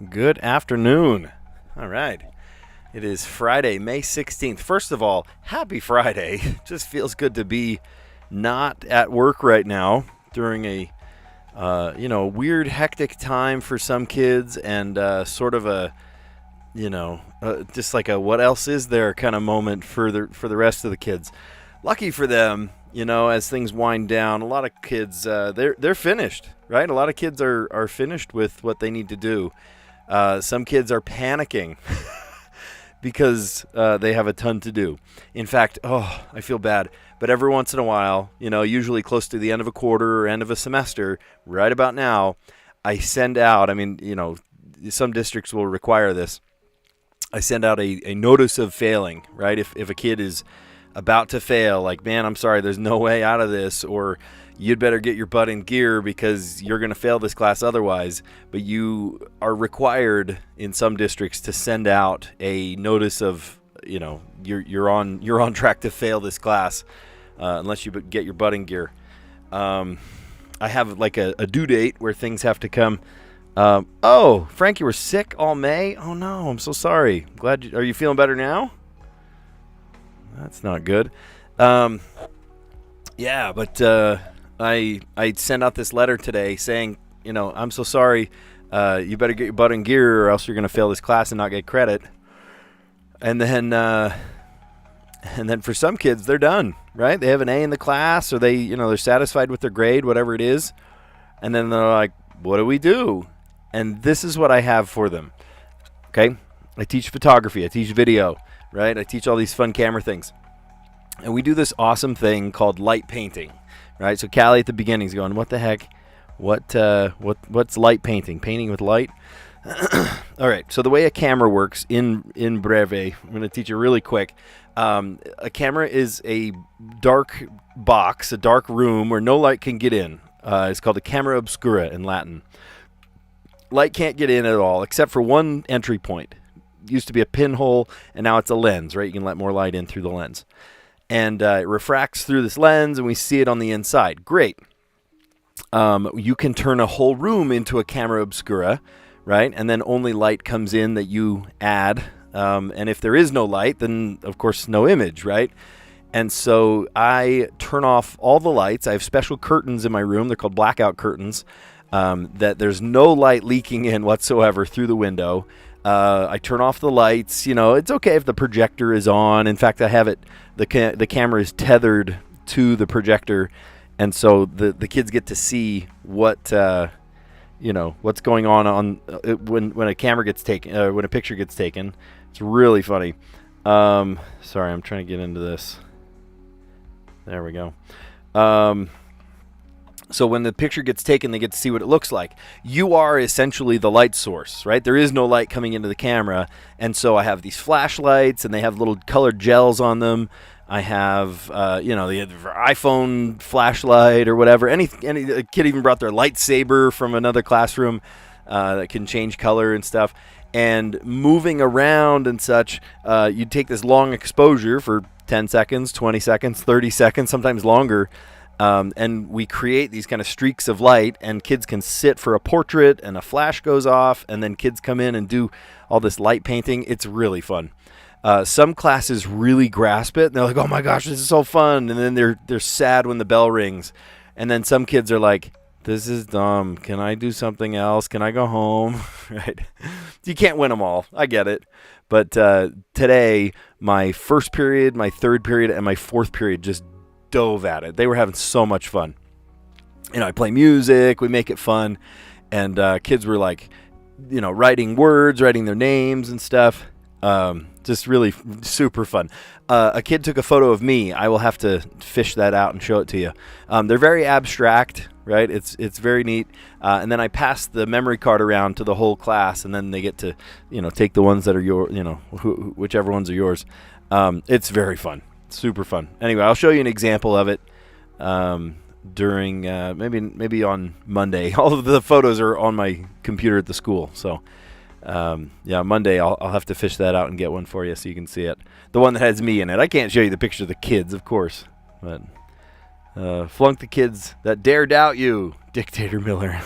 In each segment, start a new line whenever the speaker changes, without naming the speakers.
Good afternoon. All right. It is Friday, May 16th. First of all, happy Friday. Just feels good to be not at work right now during a weird, hectic time for some kids and sort of a, just like a what else is there kind of moment for the rest of the kids. Lucky for them, as things wind down, a lot of kids, they're finished, right? A lot of kids are finished with what they need to do. Some kids are panicking because they have a ton to do. In fact, I feel bad. But every once in a while, usually close to the end of a quarter or end of a semester, right about now, I send out, some districts will require this. I send out a notice of failing, right? If a kid is about to fail, like, man, I'm sorry, there's no way out of this, or you'd better get your butt in gear because you're going to fail this class otherwise. But you are required in some districts to send out a notice of, you're on track to fail this class unless you get your butt in gear. I have like a due date where things have to come. Frank, you were sick all May? Oh no, I'm so sorry. Are you feeling better now? That's not good. But I sent out this letter today saying, I'm so sorry. You better get your butt in gear or else you're going to fail this class and not get credit. And then for some kids, they're done, right? They have an A in the class, or they're satisfied with their grade, whatever it is. And then they're like, what do we do? And this is what I have for them. Okay. I teach photography. I teach video, right? I teach all these fun camera things. And we do this awesome thing called light painting. Right, so Callie at the beginning is going, what the heck? What's light painting? Painting with light? All right, so the way a camera works in breve, I'm going to teach you really quick. A camera is a dark box, a dark room where no light can get in. It's called a camera obscura in Latin. Light can't get in at all except for one entry point. It used to be a pinhole, and now it's a lens, right? You can let more light in through the lens. And it refracts through this lens, and we see it on the inside. Great. You can turn a whole room into a camera obscura, right? And then only light comes in that you add. And if there is no light, then, of course, no image, right? And so I turn off all the lights. I have special curtains in my room. They're called blackout curtains, that there's no light leaking in whatsoever through the window. I turn off the lights. It's okay if the projector is on. In fact, I have it. The camera is tethered to the projector, and so the kids get to see what what's going on when a camera gets taken, when a picture gets taken. It's really funny. Sorry, I'm trying to get into this. There we go. So when the picture gets taken, they get to see what it looks like. You are essentially the light source, right? There is no light coming into the camera. And so I have these flashlights, and they have little colored gels on them. I have, the iPhone flashlight or whatever. A kid even brought their lightsaber from another classroom that can change color and stuff. And moving around and such, you take this long exposure for 10 seconds, 20 seconds, 30 seconds, sometimes longer. And we create these kind of streaks of light, and kids can sit for a portrait, and a flash goes off, and then kids come in and do all this light painting. It's really fun. Some classes really grasp it, and they're like, oh my gosh, this is so fun. And then they're sad when the bell rings. And then some kids are like, this is dumb. Can I do something else? Can I go home? Right? You can't win them all. I get it. But today, my first period, my third period, and my fourth period just dove at it. They were having so much fun. I play music, we make it fun, and kids were like, writing words, writing their names and stuff. Just really super fun. A kid took a photo of me. I will have to fish that out and show it to you. They're very abstract, right? It's very neat. And then I pass the memory card around to the whole class, and then they get to, take the ones that are your, whichever ones are yours. It's very fun. Super fun. Anyway, I'll show you an example of it during maybe on Monday. All of the photos are on my computer at the school. So, Monday I'll have to fish that out and get one for you so you can see it. The one that has me in it. I can't show you the picture of the kids, of course, but flunk the kids that dare doubt you. Dictator Miller.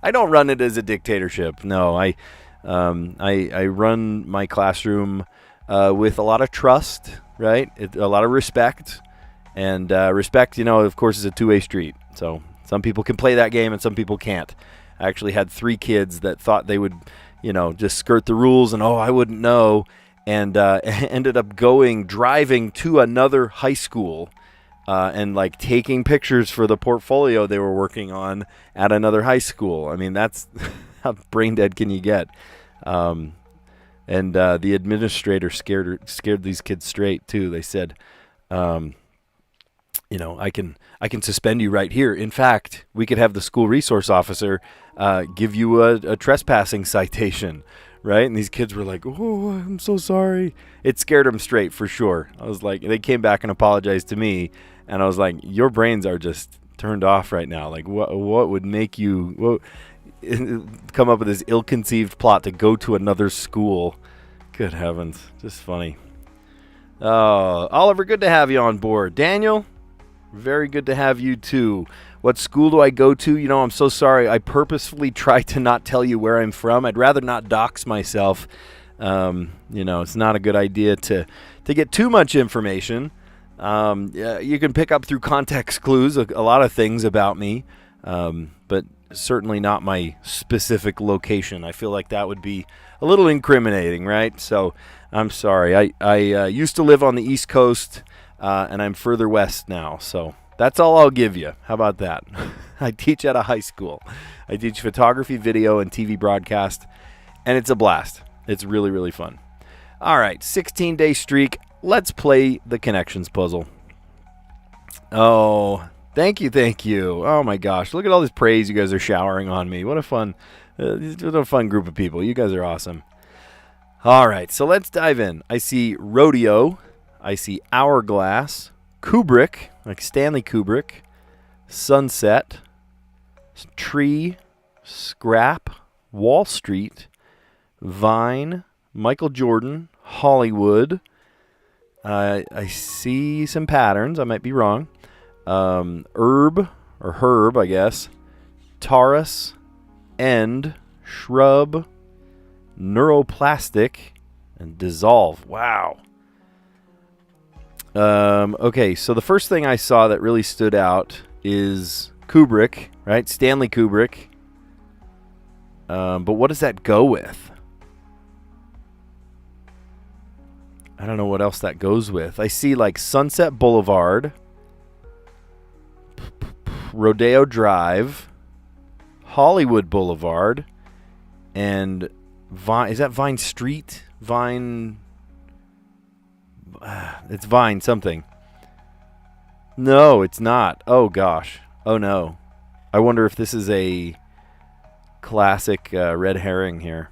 I don't run it as a dictatorship. No, I run my classroom with a lot of trust, right? A lot of respect. And respect, of course, is a two-way street. So some people can play that game and some people can't. I actually had 3 kids that thought they would, just skirt the rules and, I wouldn't know. And ended up driving to another high school and like taking pictures for the portfolio they were working on at another high school. I mean, that's how brain dead can you get? And the administrator scared these kids straight too. They said, I can suspend you right here. In fact, we could have the school resource officer give you a trespassing citation. Right? And these kids were like, oh, I'm so sorry. It scared them straight for sure. I was like, they came back and apologized to me. And I was like, your brains are just turned off right now. Like, what would make you come up with this ill-conceived plot to go to another school? Good heavens. Just funny. Oliver, good to have you on board. Daniel, very good to have you too. What school do I go to? I'm so sorry. I purposefully try to not tell you where I'm from. I'd rather not dox myself. It's not a good idea to get too much information. You can pick up through context clues a lot of things about me, but certainly not my specific location. I feel like that would be a little incriminating, right? So I'm sorry. I used to live on the East Coast, and I'm further west now, so that's all I'll give you. How about that? I teach at a high school. I teach photography, video, and TV broadcast, and it's a blast. It's really, really fun. All right, 16-day streak. Let's play the connections puzzle. Oh, thank you. Oh, my gosh. Look at all this praise you guys are showering on me. What a fun group of people. You guys are awesome. All right, so let's dive in. I see rodeo. I see hourglass. Kubrick, like Stanley Kubrick, sunset, tree, scrap, Wall Street, Vine, Michael Jordan, Hollywood. I see some patterns. I might be wrong. Herb, I guess. Taurus, end, shrub, neuroplastic, and dissolve. Wow. Okay, so the first thing I saw that really stood out is Kubrick, right? Stanley Kubrick. But what does that go with? I don't know what else that goes with. I see like Sunset Boulevard, Rodeo Drive, Hollywood Boulevard, and Vine. Is that Vine Street? Vine... it's Vine something. No, it's not. Oh, gosh. Oh, no. I wonder if this is a classic red herring here.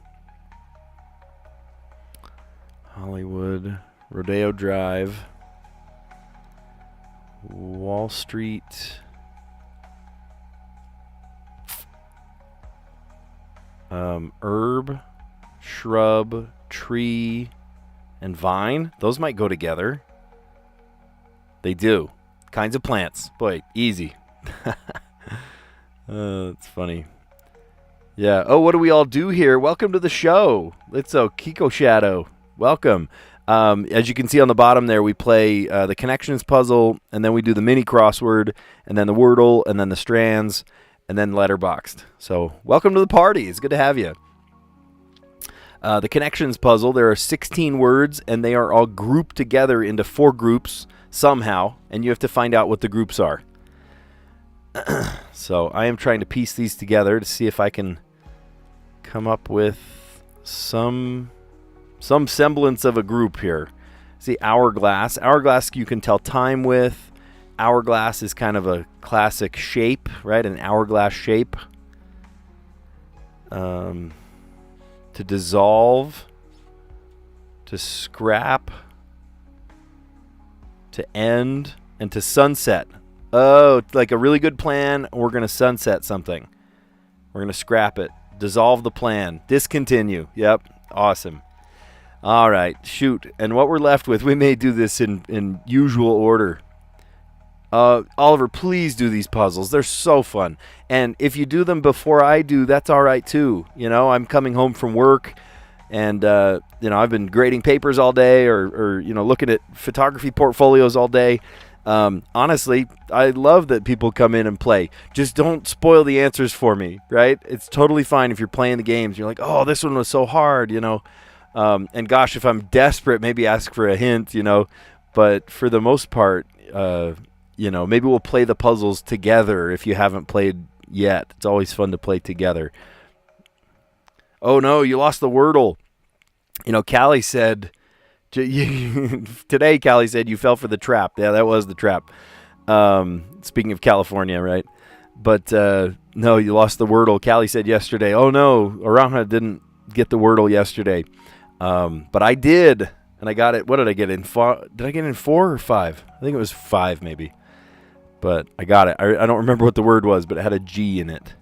Hollywood, Rodeo Drive, Wall Street, herb, shrub, tree, and vine. Those might go together. They do. Kinds of plants. Boy, easy. That's funny. Yeah. Oh, what do we all do here? Welcome to the show. It's Kiko Shadow. Welcome. As you can see on the bottom there, we play the connections puzzle, and then we do the mini crossword, and then the Wordle, and then the Strands, and then letterboxed. So welcome to the party. It's good to have you. The connections puzzle, there are 16 words, and they are all grouped together into 4 groups somehow, and you have to find out what the groups are. So I am trying to piece these together to see if I can come up with some semblance of a group here. See, hourglass. Hourglass you can tell time with. Hourglass is kind of a classic shape, right? An hourglass shape. To dissolve, to scrap, to end, and to sunset. Oh, like a really good plan. We're going to sunset something. We're going to scrap it. Dissolve the plan. Discontinue. Yep. Awesome. All right. Shoot. And what we're left with, we may do this in usual order. Oliver, please do these puzzles. They're so fun. And if you do them before I do, that's all right too. You know, I'm coming home from work, and you know, I've been grading papers all day, or you know, looking at photography portfolios all day. Honestly, I love that people come in and play. Just don't spoil the answers for me, right? It's totally fine if you're playing the games. You're like, oh, this one was so hard, you know. And gosh, if I'm desperate, maybe ask for a hint, you know. But for the most part, you know, maybe we'll play the puzzles together if you haven't played yet. It's always fun to play together. Oh, no, you lost the Wordle. You know, Callie said, today Callie said you fell for the trap. Yeah, that was the trap. Speaking of California, right? But no, you lost the Wordle. Callie said yesterday, oh, no, Aranja didn't get the Wordle yesterday. But I did, and I got it. What did I get in? Did I get in 4 or 5? I think it was 5 maybe. But I got it. I don't remember what the word was, but it had a G in it.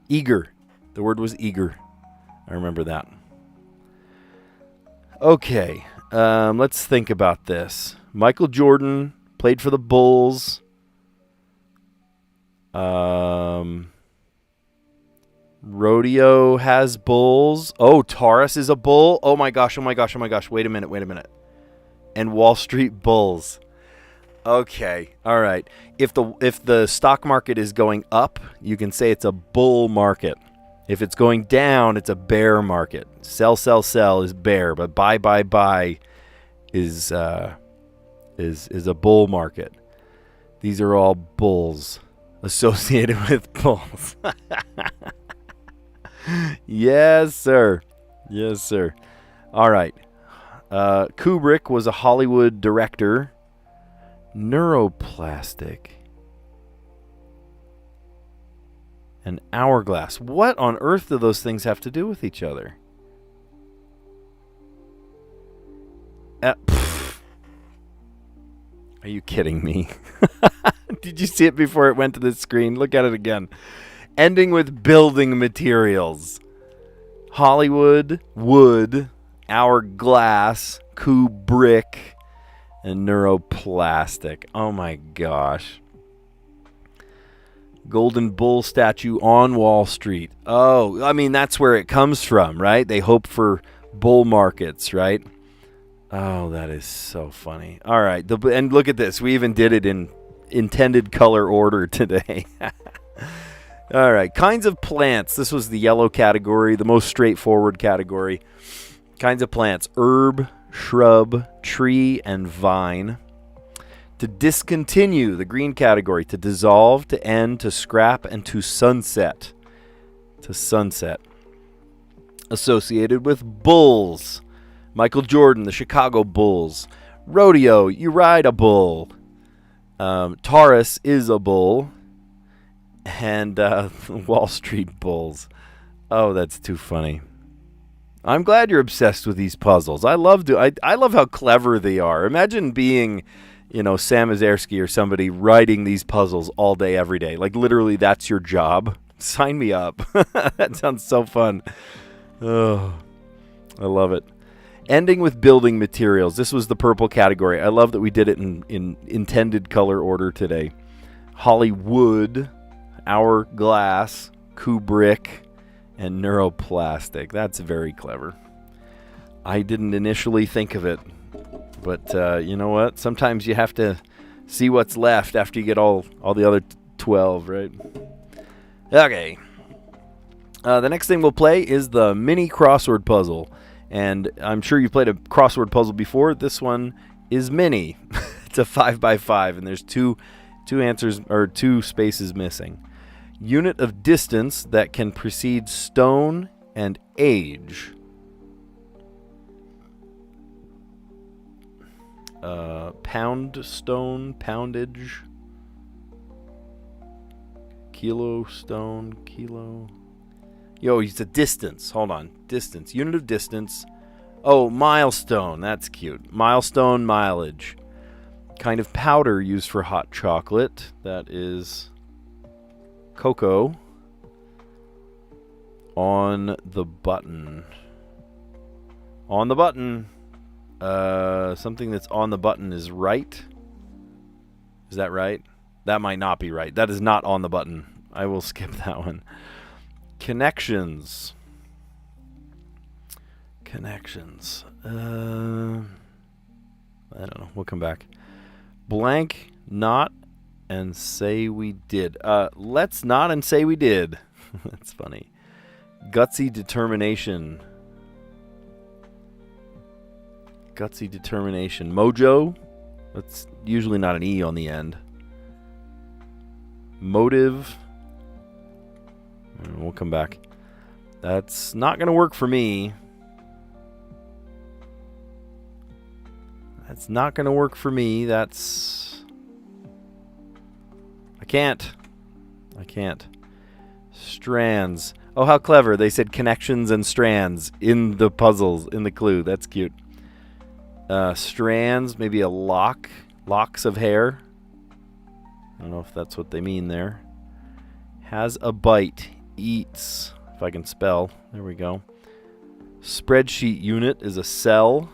Eager. The word was eager. I remember that. Okay, let's think about this. Michael Jordan played for the Bulls. Rodeo has bulls. Oh, Taurus is a bull. Oh my gosh, oh my gosh, oh my gosh. Wait a minute. And Wall Street Bulls. Okay, all right. If the stock market is going up, you can say it's a bull market. If it's going down, it's a bear market. Sell is bear, but buy is a bull market. These are all bulls associated with bulls. Yes, sir. Yes, sir. All right. Kubrick was a Hollywood director. Neuroplastic. An hourglass. What on earth do those things have to do with each other? Are you kidding me? Did you see it before it went to the screen? Look at it again. Ending with building materials. Hollywood, wood, hourglass, Kubrick, and neuroplastic. Oh my gosh. Golden Bull statue on Wall Street. Oh, I mean, that's where it comes from, right? They hope for bull markets, right? Oh, that is so funny. All right. And look at this. We even did it in intended color order today. All right. Kinds of plants. This was the yellow category, the most straightforward category. Kinds of plants. Herb, shrub, tree, and vine. To discontinue, the green category. To dissolve, to end, to scrap, and to sunset. To sunset. Associated with bulls. Michael Jordan, the Chicago Bulls. Rodeo, you ride a bull. Taurus is a bull. And Wall Street Bulls. Oh, that's too funny. I'm glad you're obsessed with these puzzles. I love how clever they are. Imagine being, you know, Sam Azarsky or somebody writing these puzzles all day, every day. Like, literally, that's your job. Sign me up. That sounds so fun. Oh, I love it. Ending with building materials. This was the purple category. I love that we did it in intended color order today. Hollywood, hourglass, Kubrick, and neuroplastic. That's very clever. I didn't initially think of it, but you know what? Sometimes you have to see what's left after you get all the other 12, right? Okay. The next thing we'll play is the mini crossword puzzle. And I'm sure you've played a crossword puzzle before. This one is mini. It's a 5x5, and there's two answers or 2 spaces missing. Unit of distance that can precede stone and age. Pound, stone, poundage. Kilo, stone, kilo. Yo, it's a distance. Hold on. Distance. Unit of distance. Oh, milestone. That's cute. Milestone, mileage. Kind of powder used for hot chocolate. That is cocoa. On the button. On the button. Something that's on the button is right. Is that right? That might not be right. That is not on the button. I will skip that one. Connections. Connections. I don't know. We'll come back. Blank, not, and say we did. Let's not and say we did. That's funny. Gutsy determination. Gutsy determination. Mojo. That's usually not an E on the end. Motive. We'll come back. That's not going to work for me. That's not going to work for me. That's... I can't. Strands. Oh, how clever. They said connections and strands in the puzzles, in the clue. That's cute. Strands, maybe a lock. Locks of hair. I don't know if that's what they mean there. Has a bite. Eats. If I can spell. There we go. Spreadsheet unit is a cell.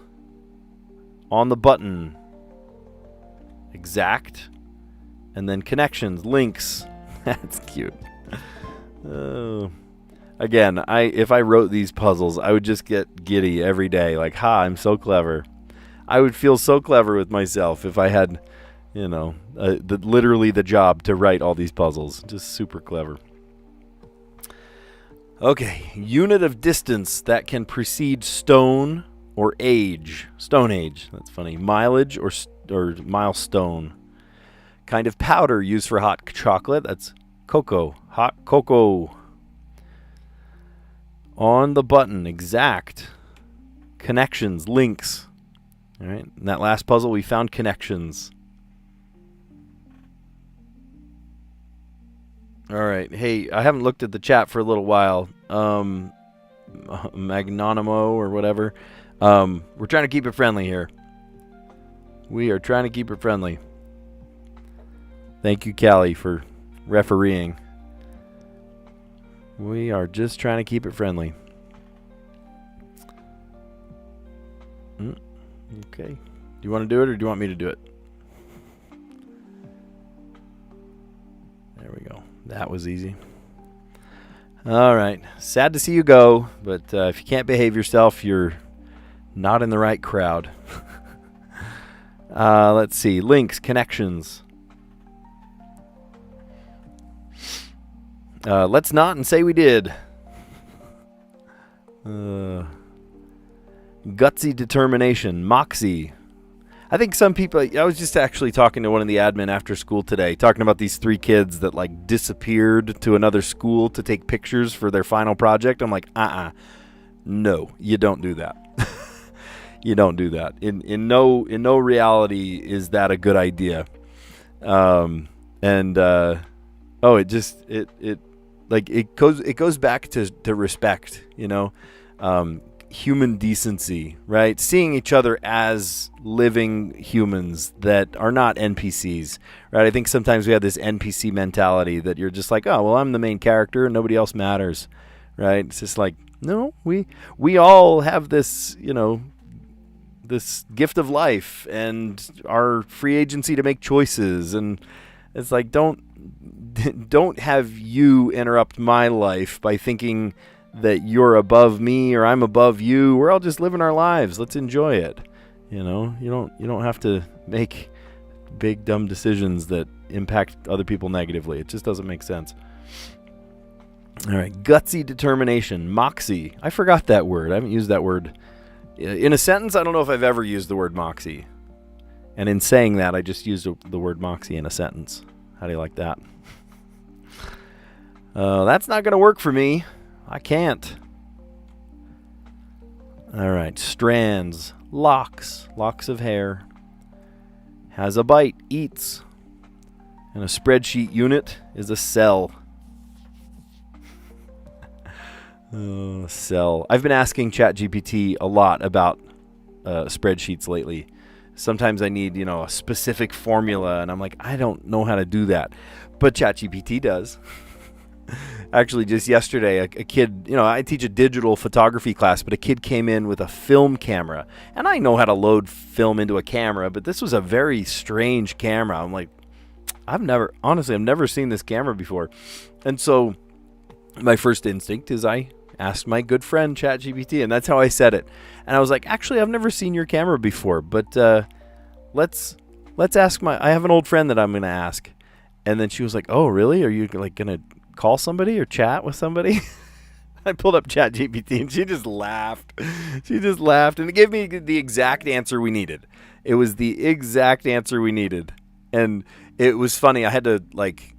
On the button. Exact. And then connections. Links. That's cute. Oh. Again, if I wrote these puzzles, I would just get giddy every day. Like, I'm so clever. I would feel so clever with myself if I had, literally the job to write all these puzzles. Just super clever. Okay, unit of distance that can precede stone or age. Stone age, that's funny. Mileage or milestone. Kind of powder used for hot chocolate. That's cocoa. Hot cocoa. On the button, exact. Connections, links. All right, in that last puzzle, we found connections. All right, hey, I haven't looked at the chat for a little while. Magnanimo or whatever. We're trying to keep it friendly here. We are trying to keep it friendly. Thank you, Callie, for refereeing. We are just trying to keep it friendly. Okay. Do you want to do it or do you want me to do it? There we go. That was easy. All right. Sad to see you go, but if you can't behave yourself, you're not in the right crowd. Let's see. Links, connections. Let's not and say we did. Gutsy determination. Moxie. I think some people... I was just actually talking to one of the admin after school today, talking about these 3 kids that like disappeared to another school to take pictures for their final project. I'm like, no, you don't do that. You don't do that. In no reality is that a good idea. It goes back to respect, human decency, right? Seeing each other as living humans that are not NPCs, right? I think sometimes we have this NPC mentality that you're just like, oh, well, I'm the main character and nobody else matters, right? It's just like, no, we all have this, this gift of life and our free agency to make choices. And it's like, don't have you interrupt my life by thinking that you're above me or I'm above you. We're all just living our lives. Let's enjoy it. You don't have to make big dumb decisions that impact other people negatively. It just doesn't make sense. All right, gutsy determination, moxie. I forgot that word. I haven't used that word in a sentence. I don't know if I've ever used the word moxie. And in saying that, I just used the word moxie in a sentence. How do you like that? That's not going to work for me. I can't. All right. Strands. Locks. Locks of hair. Has a bite. Eats. And a spreadsheet unit is a cell. Cell. I've been asking ChatGPT a lot about spreadsheets lately. Sometimes I need, a specific formula, and I'm like, I don't know how to do that. But ChatGPT does. Actually, just yesterday, a kid, I teach a digital photography class, but a kid came in with a film camera. And I know how to load film into a camera, but this was a very strange camera. I'm like, I've never seen this camera before. And so my first instinct is I asked my good friend ChatGPT, and that's how I said it. And I was like, actually, I've never seen your camera before, but let's ask I have an old friend that I'm going to ask. And then she was like, oh, really? Are you like going to call somebody or chat with somebody? I pulled up ChatGPT and she just laughed. And it gave me the exact answer we needed. It was the exact answer we needed. And it was funny. I had to like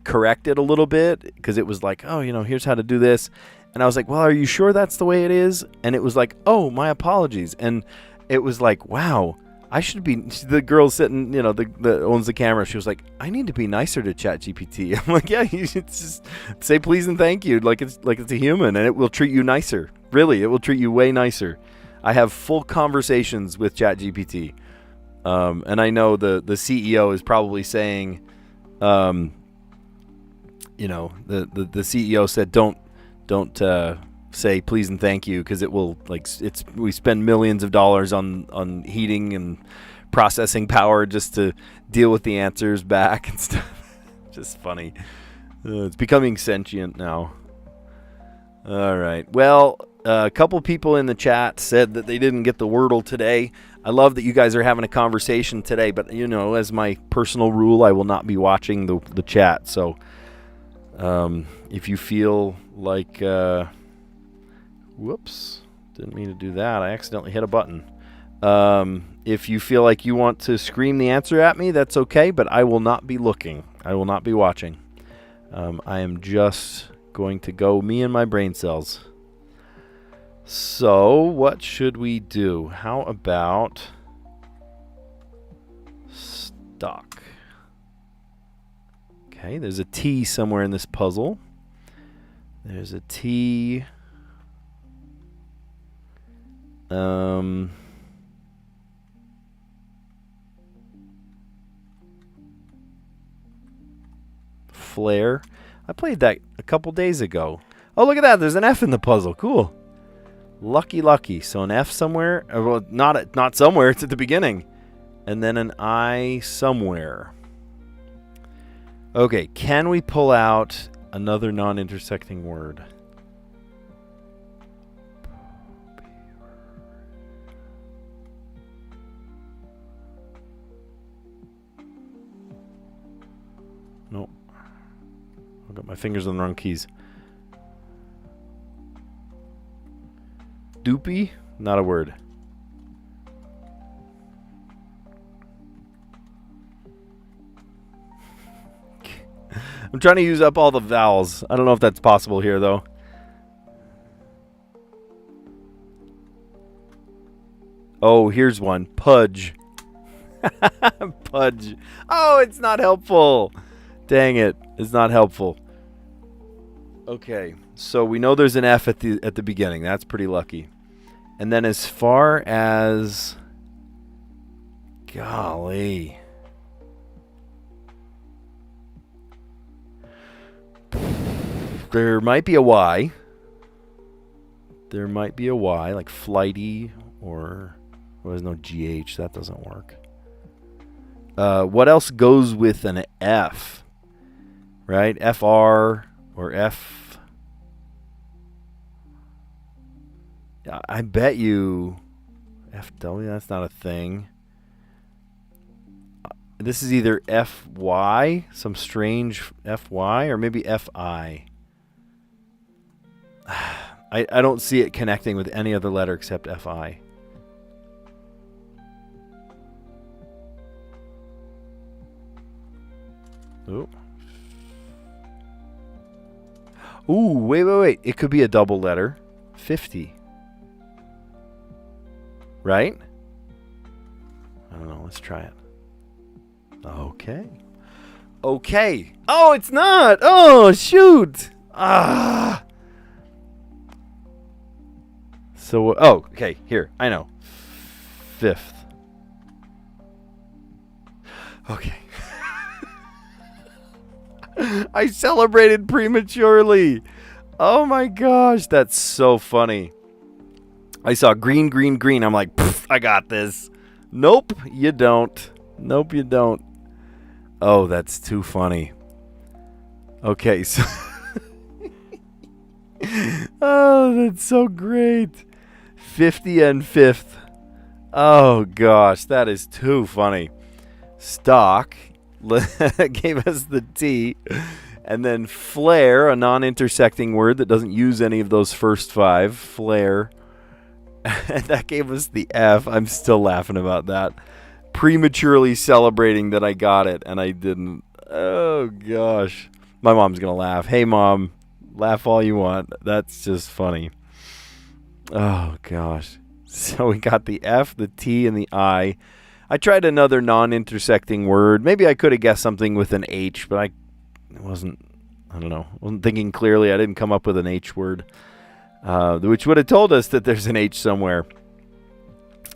correct it a little bit because it was like, oh, here's how to do this. And I was like, well, are you sure that's the way it is? And it was like, oh, my apologies. And it was like, wow, I should be. The girl sitting, that owns the camera, she was like, I need to be nicer to ChatGPT. I'm like, yeah, you should just say please and thank you like it's a human, and it will treat you nicer. Really, it will treat you way nicer. I have full conversations with ChatGPT. And I know the CEO is probably saying, the CEO said, don't say please and thank you, because it will we spend millions of dollars on heating and processing power just to deal with the answers back and stuff. Just funny. It's becoming sentient now. All right. Well, a couple people in the chat said that they didn't get the Wordle today. I love that you guys are having a conversation today, but as my personal rule, I will not be watching the chat. So if you feel like whoops, didn't mean to do that. I accidentally hit a button. If you feel like you want to scream the answer at me, that's okay, but I will not be looking. I will not be watching. I am just going to go me and my brain cells. So what should we do? How about stock? Okay, there's a T somewhere in this puzzle. There's a T. Flare. I played that a couple days ago. Oh, look at that. There's an F in the puzzle. Cool. Lucky. So an F somewhere. Well, not somewhere. It's at the beginning. And then an I somewhere. Okay. Can we pull out another non-intersecting word? Nope. I've got my fingers on the wrong keys. Doopy? Not a word. I'm trying to use up all the vowels. I don't know if that's possible here, though. Oh, here's one. Pudge. Pudge. Oh, it's not helpful. Dang it. It's not helpful. Okay. So we know there's an F at the beginning. That's pretty lucky. And then as far as... Golly. There might be a Y. There might be a Y, like flighty, or... Well, there's no GH. That doesn't work. What else goes with an F? Right? FR or F... I bet you FW, that's not a thing. This is either FY, some strange FY, or maybe FI. I don't see it connecting with any other letter except FI. Ooh. Ooh, wait. It could be a double letter. 50. Right? I don't know. Let's try it. Okay. Oh, it's not. Oh, shoot. Ah. So, okay. Here. I know. 5th. Okay. I celebrated prematurely. Oh my gosh. That's so funny. I saw green. I'm like, I got this. Nope, you don't. Oh, that's too funny. Okay, so oh, that's so great. 50 and fifth. Oh gosh, that is too funny. Stock gave us the T, and then flare, a non-intersecting word that doesn't use any of those first five. Flare. And that gave us the F. I'm still laughing about that. Prematurely celebrating that I got it and I didn't. Oh gosh. My mom's gonna laugh. Hey mom, laugh all you want. That's just funny. Oh gosh. So we got the F, the T, and the I. I tried another non-intersecting word. Maybe I could have guessed something with an H, but I wasn't thinking clearly. I didn't come up with an H word, which would have told us that there's an H somewhere.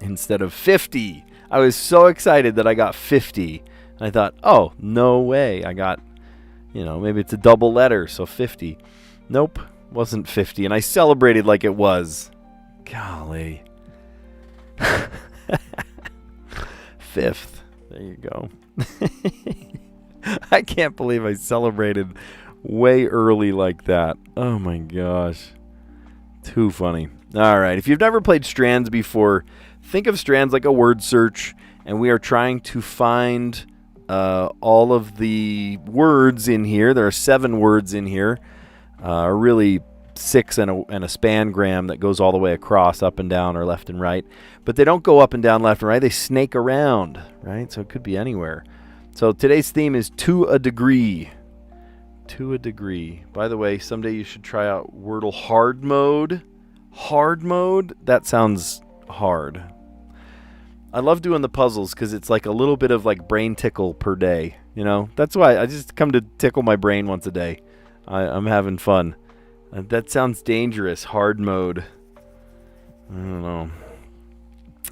Instead of 50. I was so excited that I got 50. And I thought, oh, no way. I got, maybe it's a double letter, so 50. Nope, wasn't 50. And I celebrated like it was. Golly. Fifth. There you go. I can't believe I celebrated way early like that. Oh my gosh. Too funny. All right. If you've never played Strands before, think of Strands like a word search, and we are trying to find all of the words in here. There are 7 words in here. Really 6 and a spangram that goes all the way across, up and down or left and right. But they don't go up and down, left and right. They snake around, right? So it could be anywhere. So today's theme is to a degree. To a degree. By the way, someday you should try out Wordle hard mode. Hard mode? That sounds hard. I love doing the puzzles because it's like a little bit of like brain tickle per day. That's why I just come to tickle my brain once a day. I'm having fun. That sounds dangerous. Hard mode. I don't know.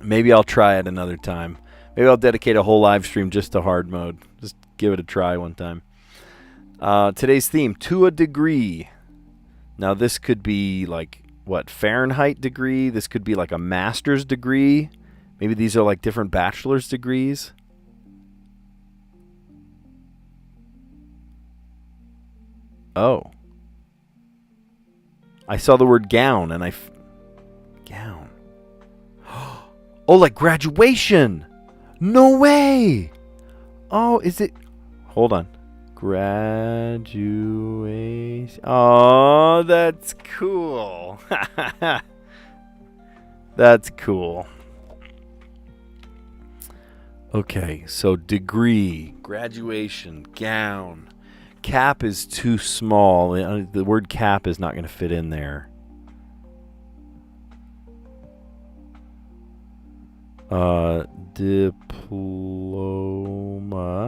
Maybe I'll try it another time. Maybe I'll dedicate a whole live stream just to hard mode. Just give it a try one time. Today's theme, to a degree. Now this could be like, Fahrenheit degree? This could be like a master's degree. Maybe these are like different bachelor's degrees. Oh. I saw the word gown and gown. Oh, like graduation. No way. Oh, is it? Hold on. Graduation. Oh, that's cool. That's cool. Okay, so degree, graduation, gown. Cap is too small. The word cap is not going to fit in there.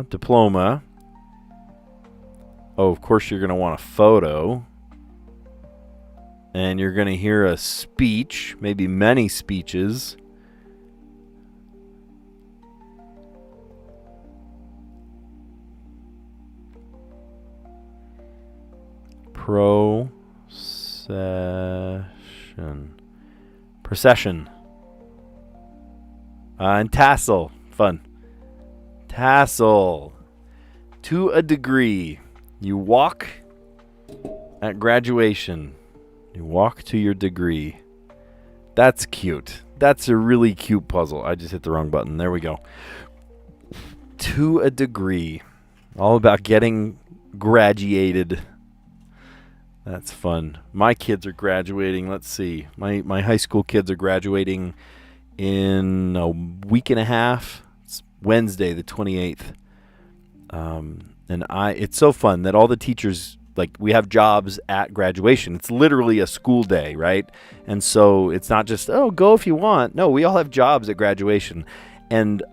Diploma. Oh, of course you're going to want a photo. And you're going to hear a speech, maybe many speeches. Procession. And tassel. Fun. Tassel. To a degree. You walk at graduation. You walk to your degree. That's cute. That's a really cute puzzle. I just hit the wrong button. There we go. To a degree. All about getting graduated. That's fun. My kids are graduating. Let's see. My high school kids are graduating in a week and a half. It's Wednesday, the 28th. And it's so fun that all the teachers, we have jobs at graduation. It's literally a school day, right? And so it's not just, go if you want. No, we all have jobs at graduation. And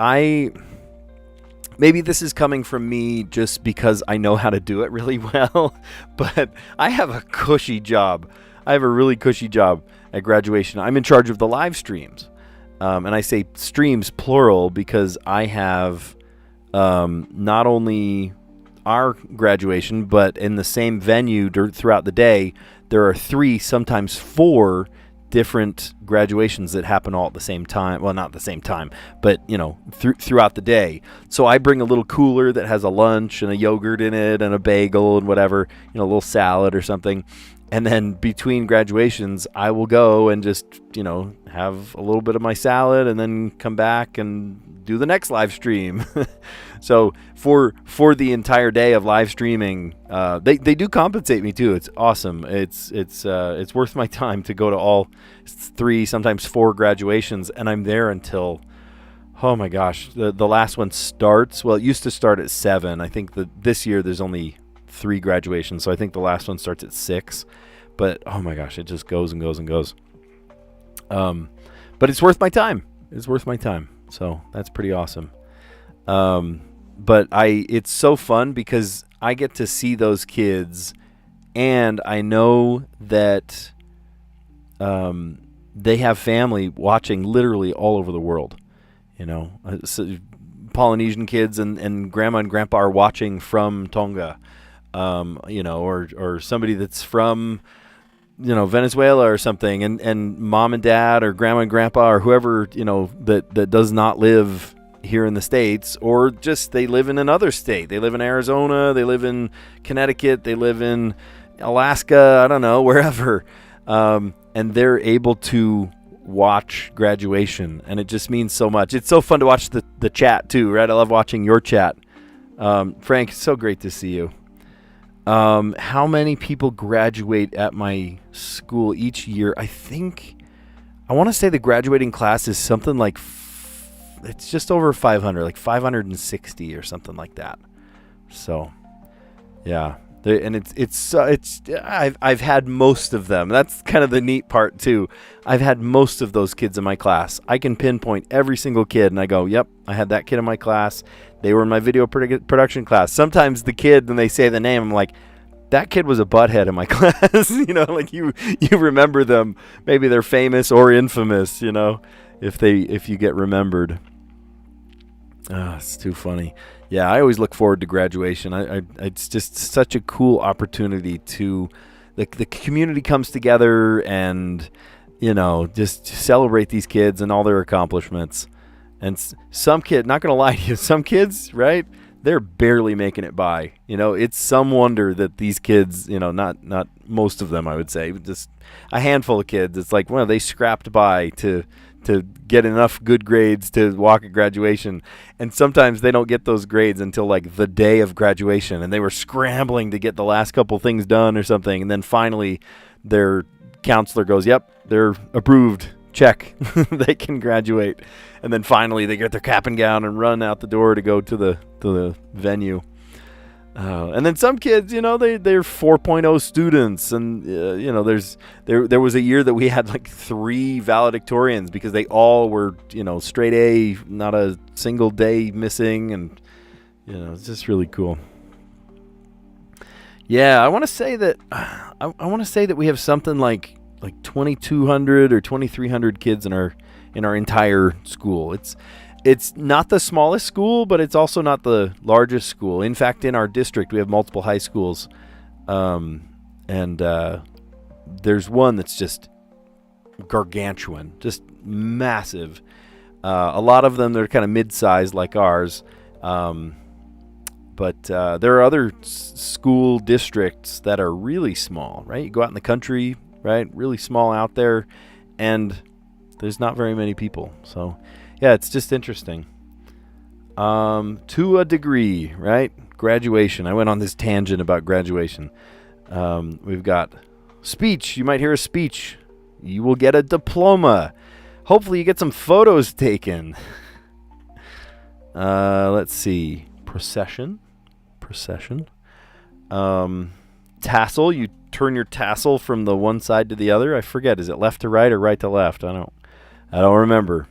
maybe this is coming from me just because I know how to do it really well, but I have a cushy job. I have a really cushy job at graduation. I'm in charge of the live streams. And I say streams plural because I have not only our graduation, but in the same venue throughout the day, there are 3, sometimes 4 different graduations that happen all at the same time. Well, not at the same time, but throughout the day. So I bring a little cooler that has a lunch and a yogurt in it and a bagel and whatever, a little salad or something. And then between graduations, I will go and just, have a little bit of my salad and then come back and do the next live stream. So for the entire day of live streaming, they do compensate me too. It's awesome. It's worth my time to go to all 3, sometimes 4 graduations, and I'm there until, oh my gosh, the last one starts. Well, it used to start at 7. I think this year there's only 3 graduations, so I think the last one starts at 6. But oh my gosh, it just goes and goes and goes. But it's worth my time. It's worth my time. So that's pretty awesome. But it's so fun because I get to see those kids, and I know that they have family watching literally all over the world. So Polynesian kids and grandma and grandpa are watching from Tonga, or somebody that's from Venezuela or something, and mom and dad or grandma and grandpa or whoever that does not live here in the States, or just they live in another state. They live in Arizona, they live in Connecticut, they live in Alaska, I don't know, wherever, and they're able to watch graduation, and it just means so much. It's so fun to watch the chat too, right? I love watching your chat. Frank, it's so great to see you. How many people graduate at my school each year? I want to say the graduating class is something like it's just over 500, like 560 or something like that. So, yeah, and I've had most of them. That's kind of the neat part too. I've had most of those kids in my class. I can pinpoint every single kid, and I go, "Yep, I had that kid in my class. They were in my video production class." Sometimes the kid, when they say the name, I'm like, that kid was a butthead in my class. Like you remember them. Maybe they're famous or infamous, if you get remembered. It's too funny. Yeah, I always look forward to graduation. It's just such a cool opportunity to, the community comes together and, just celebrate these kids and all their accomplishments. And some kid, not going to lie to you, some kids, right, they're barely making it by. It's some wonder that these kids, not most of them, I would say, just a handful of kids. It's like, well, they scrapped by to get enough good grades to walk at graduation. And sometimes they don't get those grades until like the day of graduation, and they were scrambling to get the last couple things done or something. And then finally their counselor goes, "Yep, they're approved. Check." They can graduate. And then finally they get their cap and gown and run out the door to go to the venue. And then some kids, they're 4.0 students, and there was a year that we had like 3 valedictorians because they all were straight A, not a single day missing, and it's just really cool. Yeah, I want to say that we have something like 2,200 or 2,300 kids in our entire school. It's not the smallest school, but it's also not the largest school. In fact, in our district, we have multiple high schools. And there's one that's just gargantuan, just massive. A lot of them, they're kind of mid-sized like ours. But there are other school districts that are really small, right? You go out in the country, right? Really small out there, and there's not very many people. So yeah, it's just interesting. To a degree, right? Graduation. I went on this tangent about graduation. We've got speech. You might hear a speech. You will get a diploma. Hopefully you get some photos taken. Let's see. Procession. Tassel. You turn your tassel from the one side to the other. I forget. Is it left to right or right to left? I don't remember.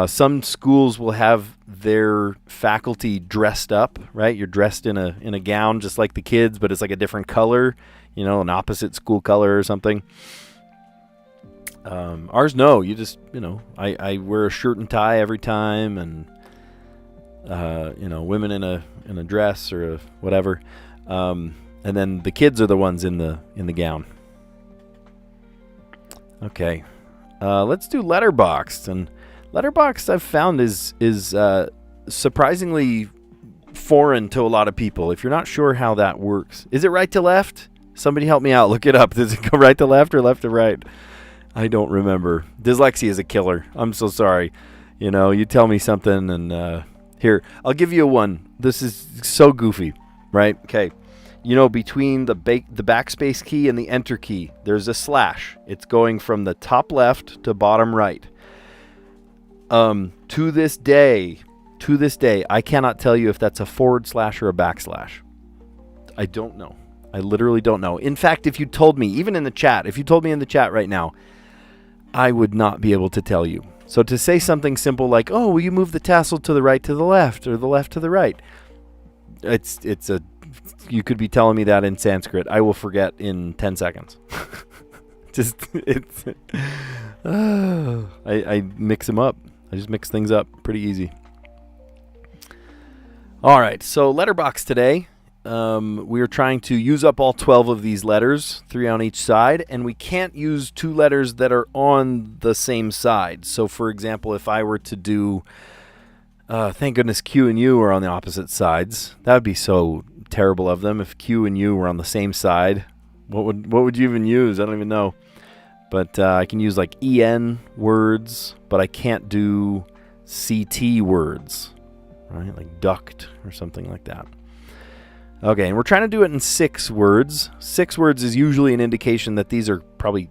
Some schools will have their faculty dressed up, right? You're dressed in a gown just like the kids, but it's like a different color, an opposite school color or something. Ours, no. You just, I wear a shirt and tie every time, and women in a dress or whatever. And then the kids are the ones in the gown. Okay. Let's do Letterboxd. And Letterboxd I've found is surprisingly foreign to a lot of people. If you're not sure how that works. Is it right to left? Somebody help me out. Look it up. Does it go right to left or left to right? I don't remember. Dyslexia is a killer. I'm so sorry. You know, you tell me something and here, I'll give you one. This is so goofy, right? Okay. You know, between the backspace key and the enter key, there's a slash. It's going from the top left to bottom right. To this day, I cannot tell you if that's a forward slash or a backslash. I don't know. I literally don't know. In fact, if you told me, even in the chat, if you told me in the chat right now, I would not be able to tell you. So to say something simple like, oh, will you move the tassel to the right to the left or the left to the right? You could be telling me that in Sanskrit. I will forget in 10 seconds. I mix them up. I just mix things up pretty easy. All right, so letterbox today. We are trying to use up all 12 of these letters, 3 on each side, and we can't use 2 letters that are on the same side. So, for example, if I were to do, thank goodness Q and U are on the opposite sides. That would be so terrible of them if Q and U were on the same side. What would you even use? I don't even know. But I can use like EN words, but I can't do CT words, right? Like duct or something like that. Okay, and we're trying to do it in 6 words. 6 words is usually an indication that these are probably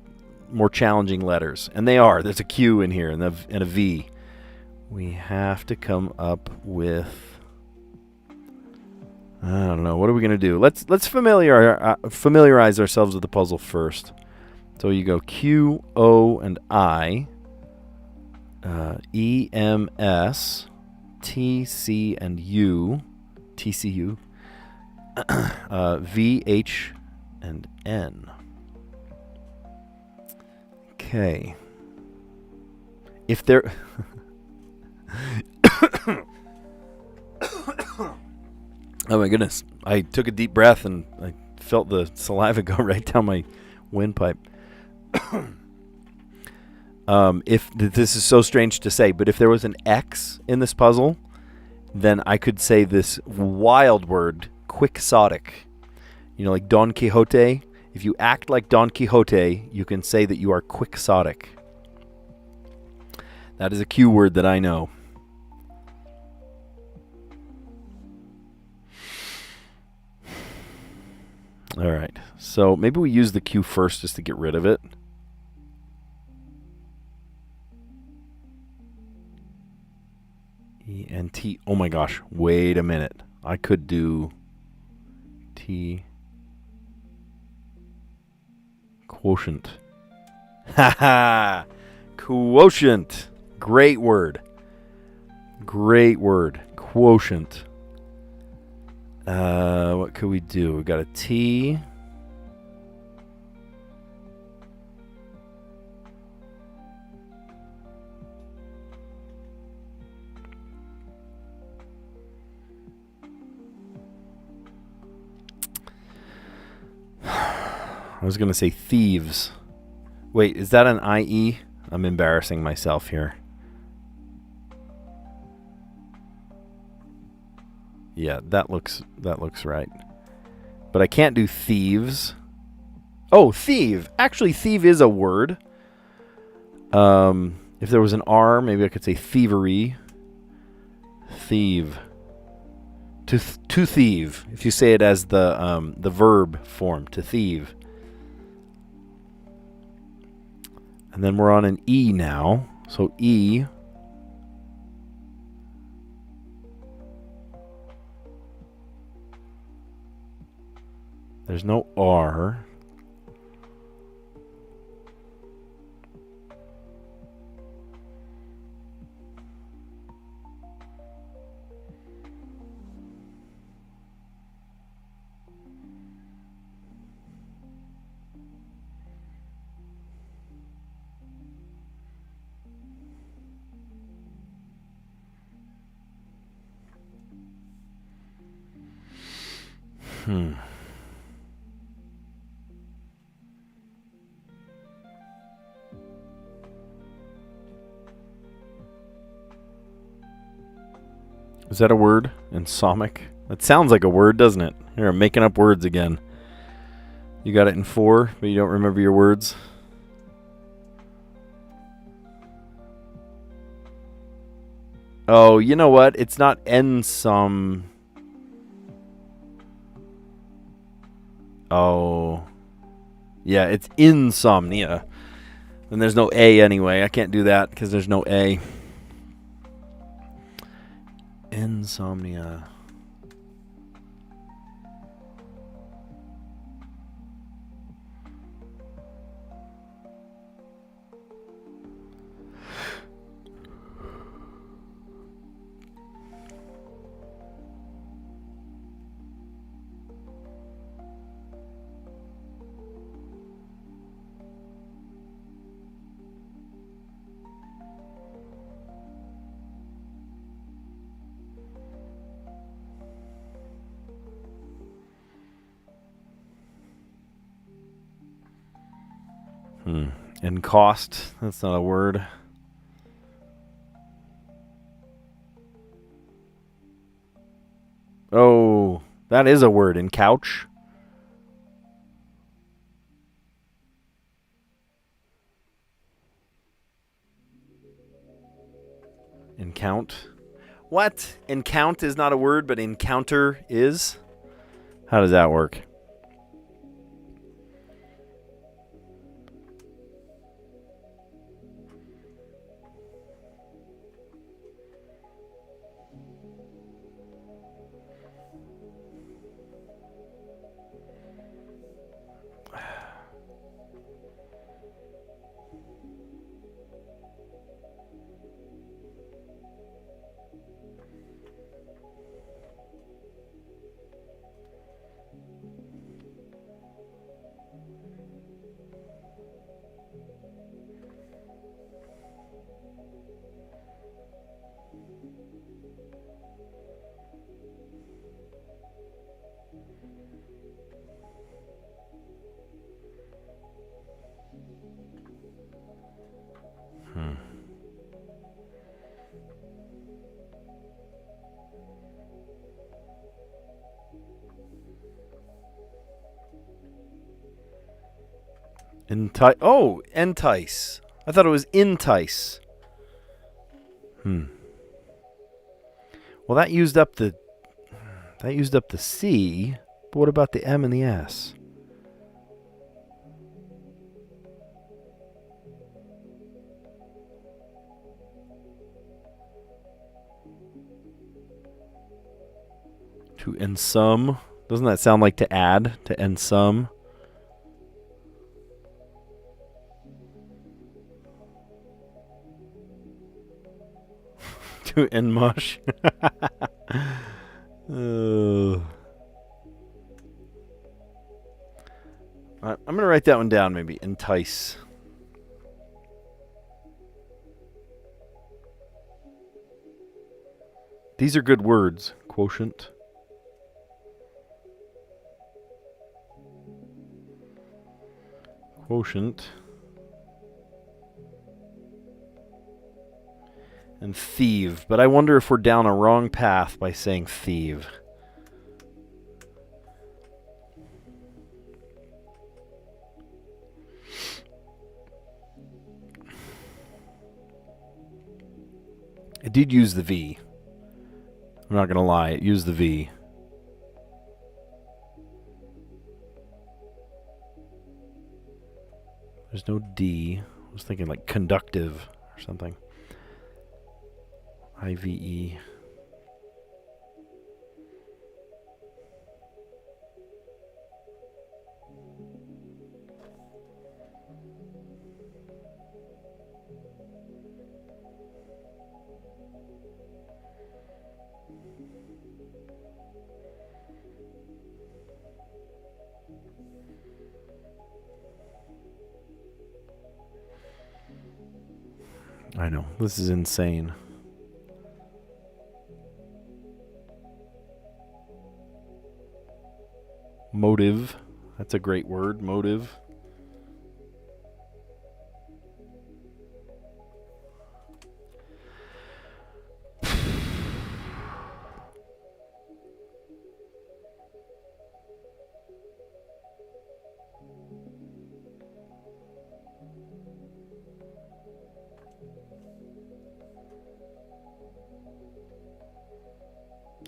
more challenging letters. And they are. There's a Q in here and a V. We have to come up with... I don't know. What are we going to do? Let's familiarize ourselves with the puzzle first. So you go Q, O, and I. E, M, S. T, C, and U. TCU. V, H, and N. Okay. If there... Oh my goodness. I took a deep breath and I felt the saliva go right down my windpipe. If this is so strange to say, but if there was an X in this puzzle, then I could say this wild word, quixotic. You know, like Don Quixote. If you act like Don Quixote, you can say that you are quixotic. That is a Q word that I know. All right. So maybe we use the Q first just to get rid of it. E N T. Oh my gosh. Wait a minute. I could do T. Quotient. Ha ha. Quotient. Great word. Great word. Quotient. What could we do? We got a T. I was going to say thieves. Wait, is that an IE? I'm embarrassing myself here. Yeah, that looks right. But I can't do thieves. Oh, thieve. Actually, thieve is a word. If there was an R, maybe I could say thievery. Thieve. To thieve. If you say it as the verb form, to thieve. And then we're on an E now. So E. There's no R. Is that a word? Insomnic? That sounds like a word, doesn't it? Here, I'm making up words again. You got it in 4, but you don't remember your words? Oh, you know what? It's not ensom. Oh. Yeah, it's insomnia. And there's no A anyway. I can't do that because there's no A. Insomnia. Encost. That's not a word. Oh, that is a word. Encouch. Encount. What? Encount is not a word, but encounter is? How does that work? Entice. I thought it was entice. Well, that used up the C. But what about the M and the S? To ensum. Doesn't that sound like to add? To ensum. To enmush. I'm going to write that one down maybe. Entice. These are good words. Quotient. Quotient. And thieve. But I wonder if we're down a wrong path by saying thieve. It did use the V. I'm not going to lie. It used the V. There's no D. I was thinking like conductive or something. IVE. I know. This is insane. Motive. That's a great word. Motive.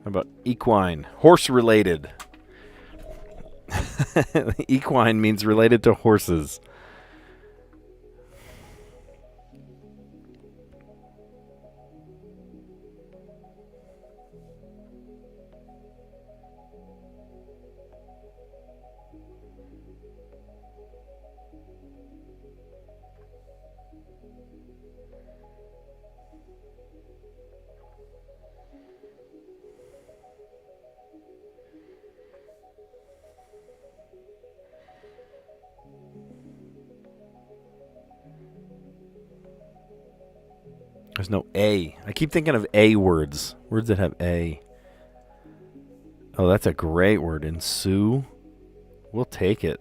How about equine? Horse related. Equine means related to horses. There's no A. I keep thinking of A words. Words that have A. Oh, that's a great word. Ensue. We'll take it.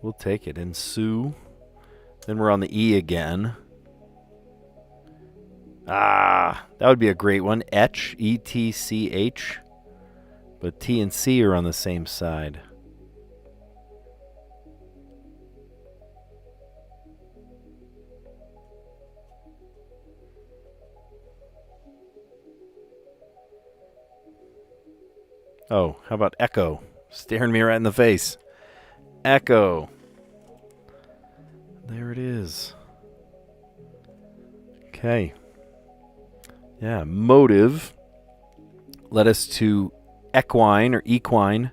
We'll take it. Ensue. Then we're on the E again. Ah, that would be a great one. Etch. E-T-C-H. But T and C are on the same side. Oh, how about echo? Staring me right in the face. Echo. There it is. Okay. Yeah, motive led us to equine or equine.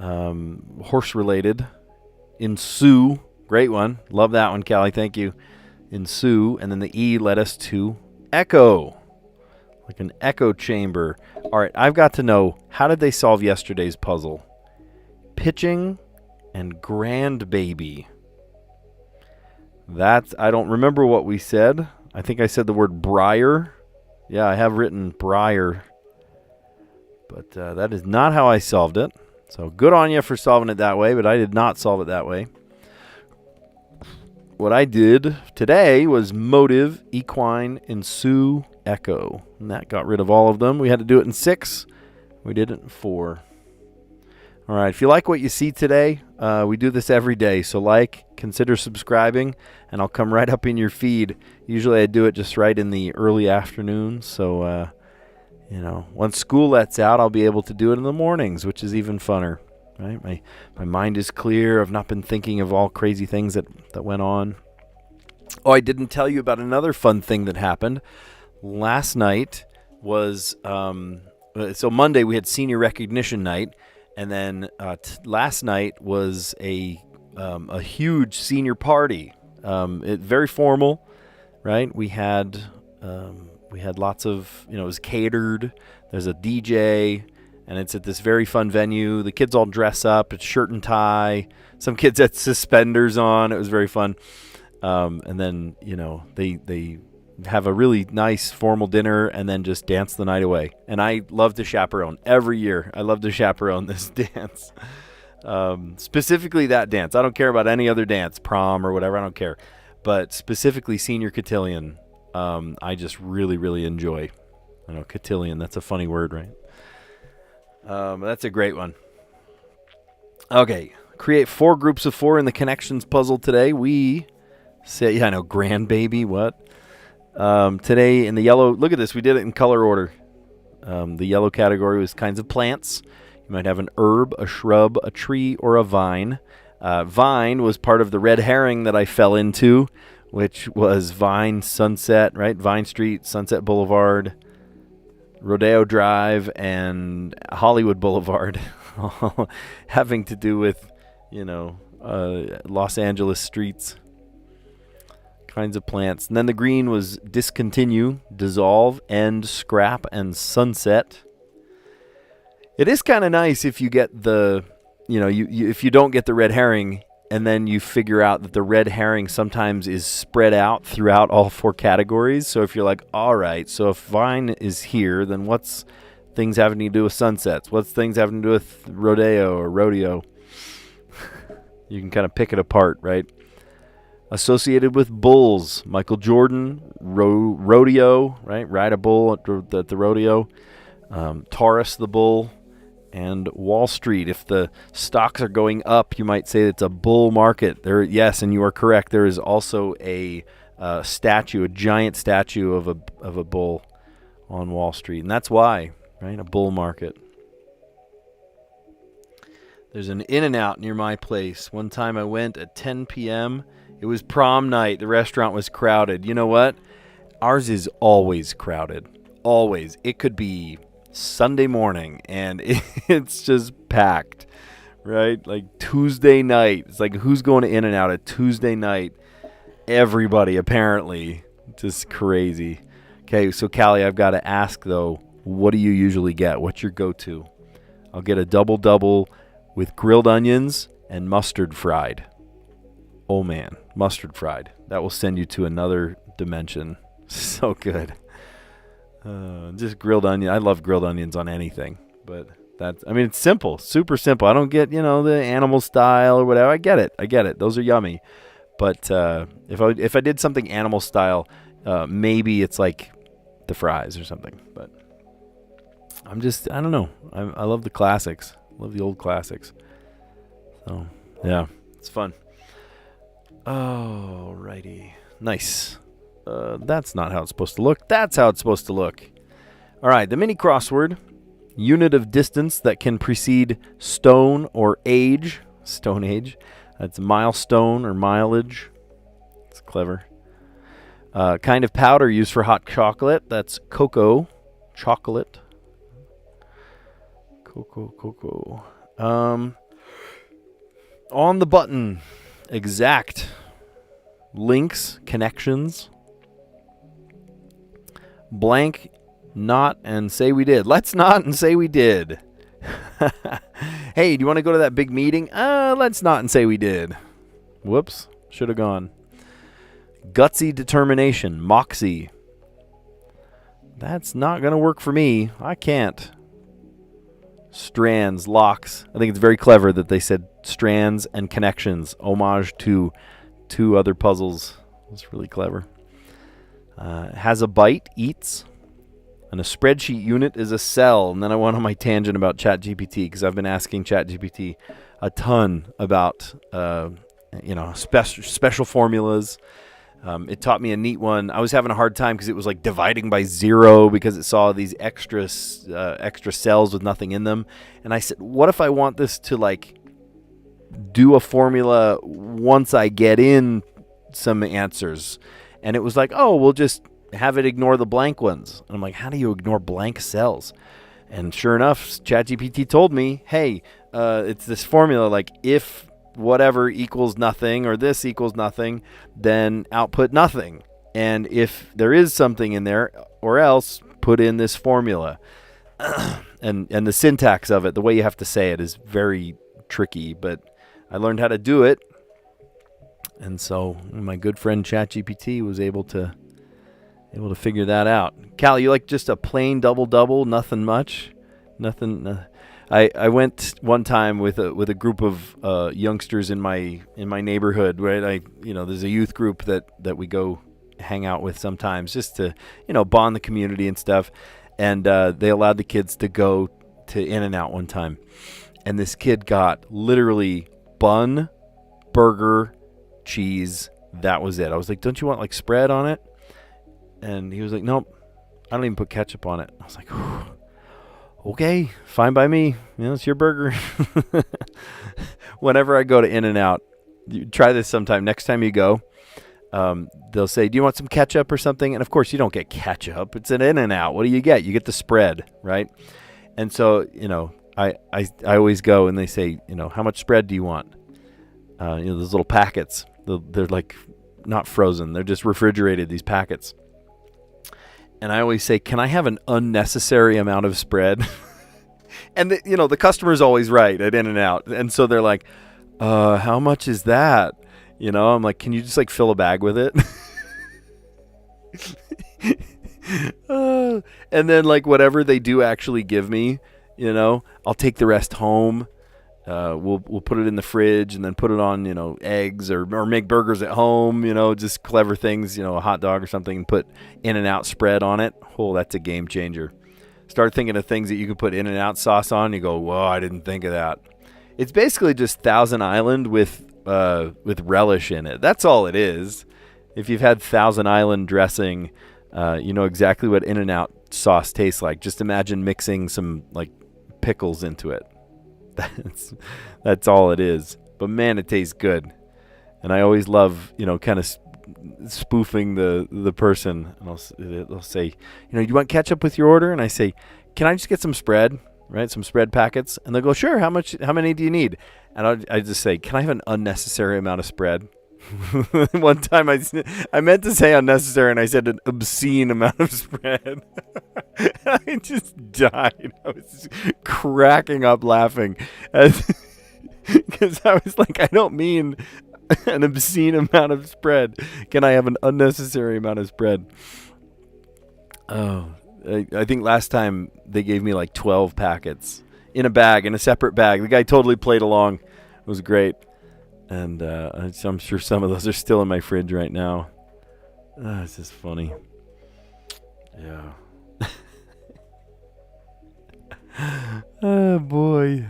Horse related. Ensue. Great one. Love that one, Callie. Thank you. Ensue. And then the E led us to echo. Like an echo chamber. All right, I've got to know, how did they solve yesterday's puzzle? Pitching and grandbaby. That's, I don't remember what we said. I think I said the word briar. Yeah, I have written briar. But that is not how I solved it. So good on you for solving it that way, but I did not solve it that way. What I did today was motive, equine, ensue, echo. And that got rid of all of them. We had to do it in 6. We did it in 4. All right. If you like what you see today, we do this every day. So consider subscribing, and I'll come right up in your feed. Usually I do it just right in the early afternoon. So, once school lets out, I'll be able to do it in the mornings, which is even funner. Right? My mind is clear. I've not been thinking of all crazy things that went on. Oh, I didn't tell you about another fun thing that happened. Last night was, so Monday we had senior recognition night, and then last night was a huge senior party. Very formal, right? We had lots of, it was catered. There's a DJ. And it's at this very fun venue. The kids all dress up. It's shirt and tie. Some kids had suspenders on. It was very fun. And then, they have a really nice formal dinner and then just dance the night away. And I love to chaperone. Every year, I love to chaperone this dance. Specifically that dance. I don't care about any other dance, prom or whatever. I don't care. But specifically senior cotillion, I just really, really enjoy. I know, cotillion, that's a funny word, right? That's a great one. Okay, create 4 groups of 4 in the connections puzzle today. We say, yeah, I know, grandbaby, what? Today in the yellow, look at this, we did it in color order. The yellow category was kinds of plants. You might have an herb, a shrub, a tree, or a vine. Vine was part of the red herring that I fell into, which was Vine, Sunset, right? Vine Street, Sunset Boulevard, Rodeo Drive, and Hollywood Boulevard, having to do with, Los Angeles streets, kinds of plants. And then the green was discontinue, dissolve, end, scrap, and sunset. It is kind of nice if you get the, if you don't get the red herring, and then you figure out that the red herring sometimes is spread out throughout all 4 categories. So if you're like, all right, so if vine is here, then what's things having to do with sunsets? What's things having to do with rodeo or rodeo? You can kind of pick it apart, right? Associated with bulls, Michael Jordan, rodeo, right? Ride a bull at the rodeo. Taurus the bull. And Wall Street. If the stocks are going up, you might say it's a bull market. Yes, and you are correct. There is also a statue, a giant statue of a bull on Wall Street. And that's why, right? A bull market. There's an In-N-Out near my place. One time I went at 10 p.m. It was prom night. The restaurant was crowded. You know what? Ours is always crowded. Always. It could be Sunday morning and it's just packed, right? Like Tuesday night. It's like, who's going to In-N-Out at Tuesday night? Everybody, apparently. Just crazy. Okay, so Callie, I've got to ask, though, what do you usually get? What's your go-to? I'll get a double-double with grilled onions and mustard fried. Oh, man, mustard fried. That will send you to another dimension. So good. Just grilled onion. I love grilled onions on anything. But it's simple, super simple. I don't get, the animal style or whatever. I get it. Those are yummy. But if I did something animal style, maybe it's like the fries or something. But I don't know. I love the classics. Love the old classics. So, yeah, it's fun. Alrighty. Nice. That's not how it's supposed to look. That's how it's supposed to look. All right, the mini crossword. Unit of distance that can precede stone or age. Stone age. That's milestone or mileage. It's clever. Kind of powder used for hot chocolate. That's cocoa. Chocolate. Cocoa. On the button. Exact. Links. Connections. Blank. Not and say we did. Let's not and say we did. Hey, do you want to go to that big meeting? Let's not and say we did. Whoops. Should have gone. Gutsy determination. Moxie. That's not going to work for me. I can't. Strands. Locks. I think it's very clever that they said strands and connections. Homage to two other puzzles. It's really clever. Has a bite. Eats. And a spreadsheet unit is a cell. And then I went on my tangent about ChatGPT because I've been asking ChatGPT a ton about, special formulas. It taught me a neat one. I was having a hard time because it was like dividing by 0 because it saw these extra cells with nothing in them. And I said, what if I want this to like do a formula once I get in some answers? And it was like, oh, we'll just have it ignore the blank ones. And I'm like, how do you ignore blank cells? And sure enough, ChatGPT told me, hey, it's this formula, like if whatever equals nothing or this equals nothing, then output nothing. And if there is something in there or else, put in this formula. and the syntax of it, the way you have to say it is very tricky, but I learned how to do it. And so my good friend ChatGPT was able to figure that out. Cal, you like just a plain double-double, nothing much? Nothing. I went one time with a group of youngsters in my neighborhood, right? There's a youth group that we go hang out with sometimes just to, bond the community and stuff. And they allowed the kids to go to In-N-Out one time. And this kid got literally bun, burger, cheese. That was it. I was like, don't you want like spread on it? And he was like, nope, I don't even put ketchup on it. I was like, okay, fine by me. It's your burger. Whenever I go to In-N-Out, try this sometime. Next time you go, they'll say, do you want some ketchup or something? And of course, you don't get ketchup. It's an In-N-Out. What do you get? You get the spread, right? And so, I always go and they say, how much spread do you want? Those little packets. They're like not frozen. They're just refrigerated, these packets. And I always say, can I have an unnecessary amount of spread? And, the customer's always right at In-N-Out. And so they're like, how much is that? I'm like, can you just like fill a bag with it? And then like whatever they do actually give me, I'll take the rest home. We'll put it in the fridge and then put it on, eggs or make burgers at home, just clever things, a hot dog or something and put In-N-Out spread on it. Oh, that's a game changer. Start thinking of things that you can put In-N-Out sauce on. You go, whoa, I didn't think of that. It's basically just Thousand Island with relish in it. That's all it is. If you've had Thousand Island dressing, you know exactly what In-N-Out sauce tastes like. Just imagine mixing some like pickles into it. That's all it is. But man, it tastes good. And I always love, kind of spoofing the person. And they'll say, do you want ketchup with your order? And I say, can I just get some spread, right? Some spread packets. And they'll go, sure. How many do you need? And I just say, can I have an unnecessary amount of spread? One time I meant to say unnecessary, and I said an obscene amount of spread. I just died. I was cracking up laughing because I was like, I don't mean an obscene amount of spread. Can I have an unnecessary amount of spread? Oh, I think last time they gave me like 12 packets in a separate bag. The guy totally played along. It was great. And I'm sure some of those are still in my fridge right now. It's just funny. Yeah. Oh, boy.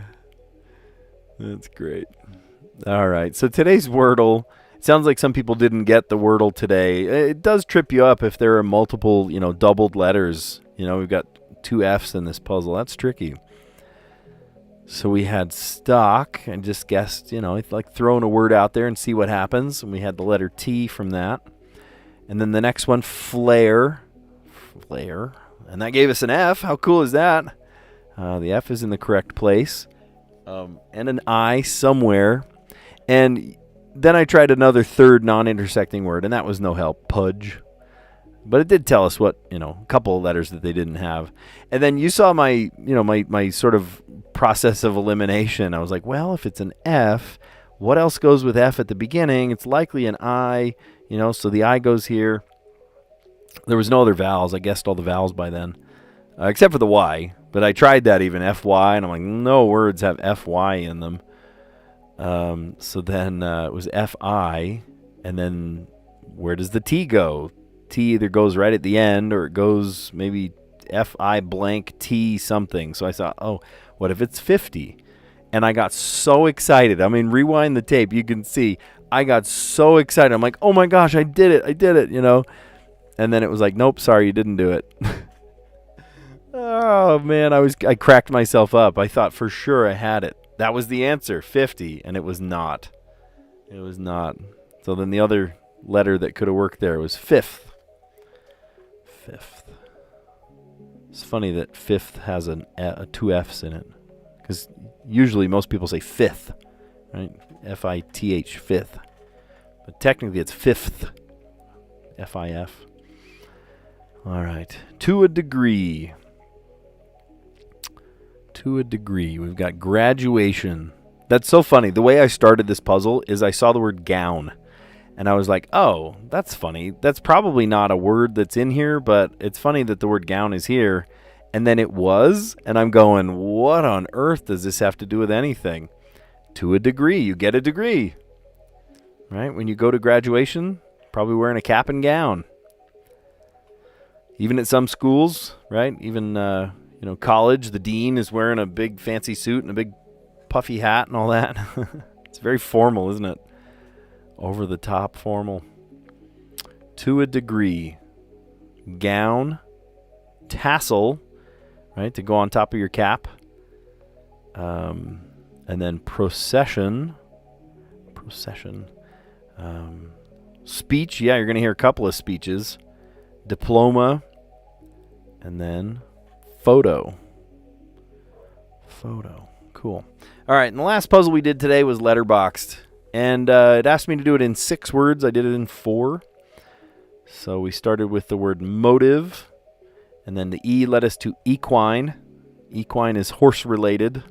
That's great. All right. So today's Wordle. It sounds like some people didn't get the Wordle today. It does trip you up if there are multiple, doubled letters. We've got 2 F's in this puzzle. That's tricky. So we had stock and just guessed, like throwing a word out there and see what happens. And we had the letter T from that. And then the next one, flare. And that gave us an F. How cool is that? The F is in the correct place. And an I somewhere. And then I tried another third non-intersecting word, and that was no help. Pudge. But it did tell us what, a couple of letters that they didn't have. And then you saw my sort of process of elimination. I was like, well, if it's an F, what else goes with F at the beginning? It's likely an I, so the I goes here. There was no other vowels. I guessed all the vowels by then, except for the Y. But I tried that even, FY, and I'm like, no words have FY in them. So then it was FI, and then where does the T go? T either goes right at the end, or it goes maybe FI blank T something. So I thought, oh, what if it's 50? And I got so excited. I mean, rewind the tape. You can see I got so excited. I'm like, oh my gosh, I did it, And then it was like, nope, sorry, you didn't do it. Oh, man, I cracked myself up. I thought for sure I had it. That was the answer, 50, and it was not. It was not. So then the other letter that could have worked there was fifth. Fifth. It's funny that fifth has a 2 F's in it, because usually most people say fifth, right? F-I-T-H, fifth. But technically it's fifth. F-I-F. All right. To a degree. To a degree. We've got graduation. That's so funny. The way I started this puzzle is I saw the word gown. And I was like, oh, that's funny. That's probably not a word that's in here, but it's funny that the word gown is here. And then it was, and I'm going, what on earth does this have to do with anything? To a degree. You get a degree. Right? When you go to graduation, probably wearing a cap and gown. Even at some schools, right? Even, college, the dean is wearing a big fancy suit and a big puffy hat and all that. It's very formal, isn't it? Over the top formal. To a degree. Gown. Tassel, right, to go on top of your cap. And then procession. Speech, yeah, you're going to hear a couple of speeches. Diploma. And then photo. Cool. All right, and the last puzzle we did today was letterboxed. And it asked me to do it in 6 words. I did it in 4. So we started with the word motive. And then the E led us to equine. Equine is horse-related.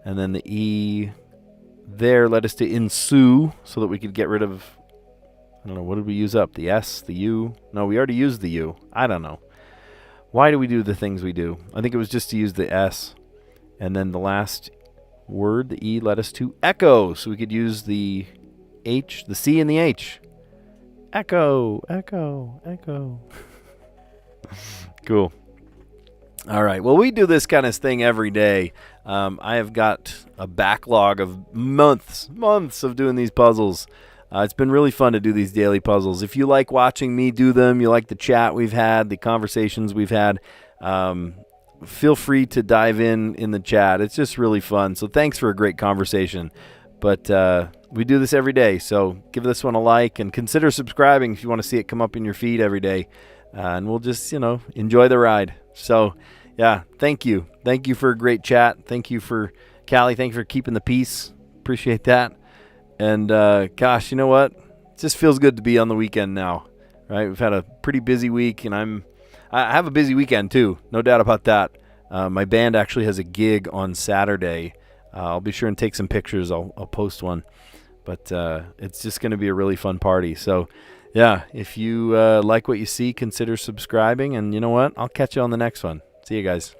And then the E there led us to ensue, so that we could get rid of, I don't know, what did we use up? The S, the U? No, we already used the U. I don't know. Why do we do the things we do? I think it was just to use the S. And then the last word, the E, led us to echo, so we could use the H, the C, and the H. Echo. Cool. All right. Well, we do this kind of thing every day. I have got a backlog of months of doing these puzzles. It's been really fun to do these daily puzzles. If you like watching me do them, you like the chat we've had, the conversations we've had, feel free to dive in the chat. It's just really fun. So thanks for a great conversation. But we do this every day, so give this one a like and consider subscribing if you want to see it come up in your feed every day. And we'll just, enjoy the ride. So, yeah, thank you. Thank you for a great chat. Thank you for, Callie, thank you for keeping the peace. Appreciate that. And, gosh, you know what? It just feels good to be on the weekend now, right? We've had a pretty busy week, and I have a busy weekend too, no doubt about that. My band actually has a gig on Saturday. I'll be sure and take some pictures. I'll post one. But it's just going to be a really fun party. So, yeah, if you like what you see, consider subscribing. And you know what? I'll catch you on the next one. See you guys.